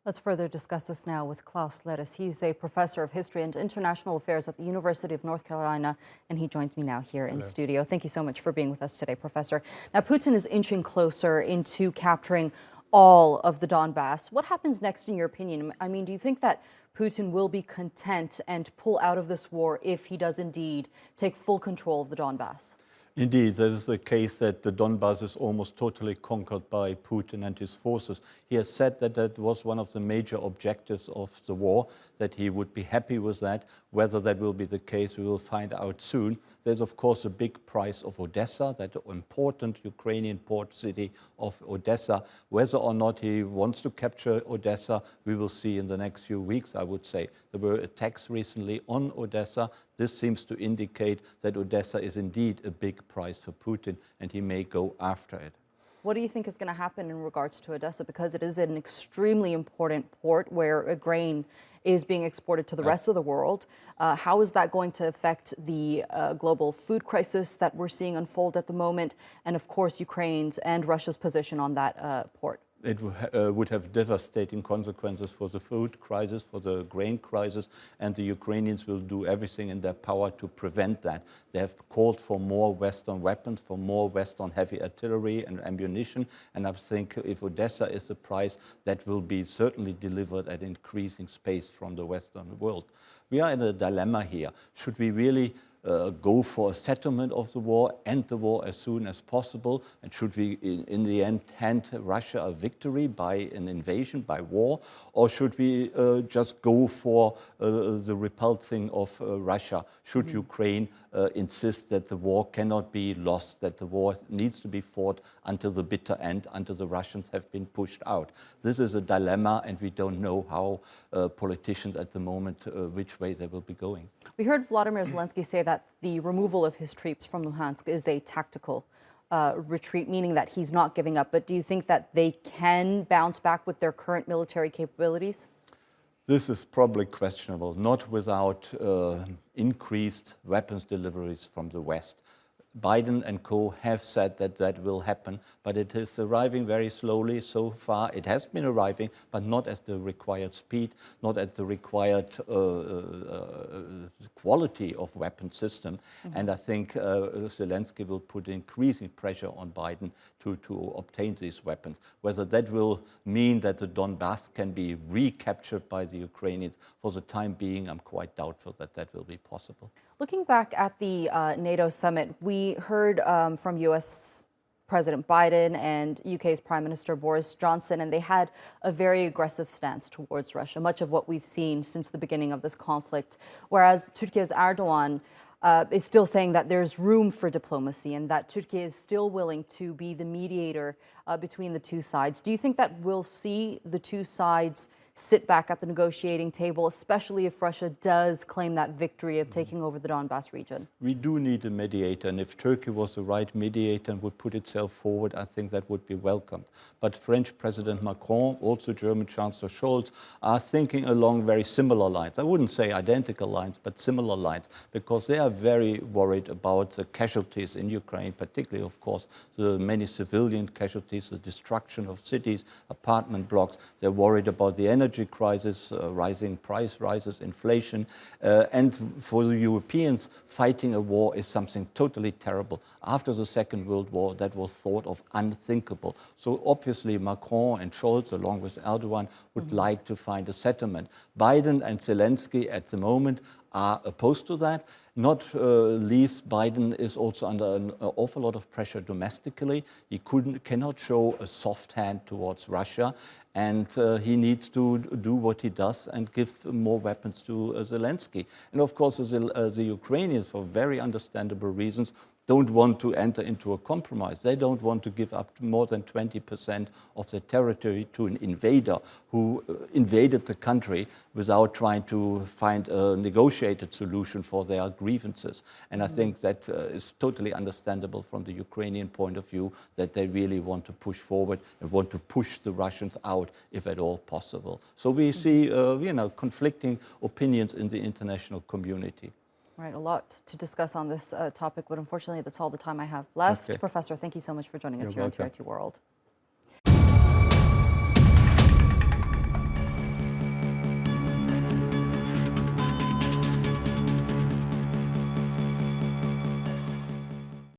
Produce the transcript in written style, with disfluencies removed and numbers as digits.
Let's further discuss this now with Klaus Larres. He's a professor of history and international affairs at the University of North Carolina, and he joins me now here in studio. Thank you so much for being with us today, Professor. Now, Putin is inching closer into capturing all of the Donbass. What happens next, in your opinion? I mean, do you think that Putin will be content and pull out of this war if he does indeed take full control of the Donbass? Indeed, there is the case that the Donbass is almost totally conquered by Putin and his forces. He has said that that was one of the major objectives of the war, that he would be happy with that. Whether that will be the case, we will find out soon. There's, of course, a big price of Odessa, that important Ukrainian port city of Odessa. Whether or not he wants to capture Odessa, we will see in the next few weeks, I would say. There were attacks recently on Odessa. This seems to indicate that Odessa is indeed a big prize for Putin, and he may go after it. What do you think is going to happen in regards to Odessa? Because it is an extremely important port where a grain is being exported to the rest of the world. How is that going to affect the global food crisis that we're seeing unfold at the moment? And of course, Ukraine's and Russia's position on that port? It would have devastating consequences for the food crisis, for the grain crisis, and the Ukrainians will do everything in their power to prevent that. They have called for more Western weapons, for more Western heavy artillery and ammunition, and I think if Odessa is the prize, that will be certainly delivered at increasing pace from the Western world. We are in a dilemma here. Should we really go for a settlement of the war, end the war as soon as possible? And should we, in the end, hand Russia a victory by an invasion, by war? Or should we just go for the repulsing of Russia? Should Ukraine insist that the war cannot be lost, that the war needs to be fought until the bitter end, until the Russians have been pushed out? This is a dilemma, and we don't know how politicians at the moment, which way they will be going. We heard Volodymyr Zelenskyy say that the removal of his troops from Luhansk is a tactical retreat, meaning that he's not giving up. But do you think that they can bounce back with their current military capabilities? This is probably questionable, not without increased weapons deliveries from the West. Biden and co have said that that will happen, but it is arriving very slowly so far. It has been arriving, but not at the required speed, not at the required quality of weapon system. And I think Zelenskyy will put increasing pressure on Biden to obtain these weapons. Whether that will mean that the Donbass can be recaptured by the Ukrainians, for the time being, I'm quite doubtful that that will be possible. Looking back at the NATO summit, we heard from U.S. President Biden and UK's Prime Minister Boris Johnson, and they had a very aggressive stance towards Russia, much of what we've seen since the beginning of this conflict. Whereas Turkey's Erdogan is still saying that there's room for diplomacy and that Turkey is still willing to be the mediator between the two sides. Do you think that we'll see the two sides sit back at the negotiating table, especially if Russia does claim that victory of taking over the Donbass region? We do need a mediator, and if Turkey was the right mediator and would put itself forward, I think that would be welcomed. But French President Macron, also German Chancellor Scholz, are thinking along very similar lines. I wouldn't say identical lines, but similar lines, because they are very worried about the casualties in Ukraine, particularly, of course, the many civilian casualties, the destruction of cities, apartment blocks. They're worried about the energy crisis, rising price rises, inflation, and for the Europeans, fighting a war is something totally terrible. After the Second World War, that was thought of unthinkable. So obviously Macron and Scholz, along with Erdogan, would like to find a settlement. Biden and Zelenskyy at the moment are opposed to that. Not least, Biden is also under an awful lot of pressure domestically. He cannot show a soft hand towards Russia, and he needs to do what he does and give more weapons to Zelenskyy. And of course, the Ukrainians, for very understandable reasons, don't want to enter into a compromise. They don't want to give up more than 20% of their territory to an invader who invaded the country without trying to find a negotiated solution for their grievances. And I think that is totally understandable from the Ukrainian point of view, that they really want to push forward and want to push the Russians out if at all possible. So we see, conflicting opinions in the international community. Right, a lot to discuss on this topic, but unfortunately that's all the time I have left. Okay. Professor, thank you so much for joining us here on TRT World.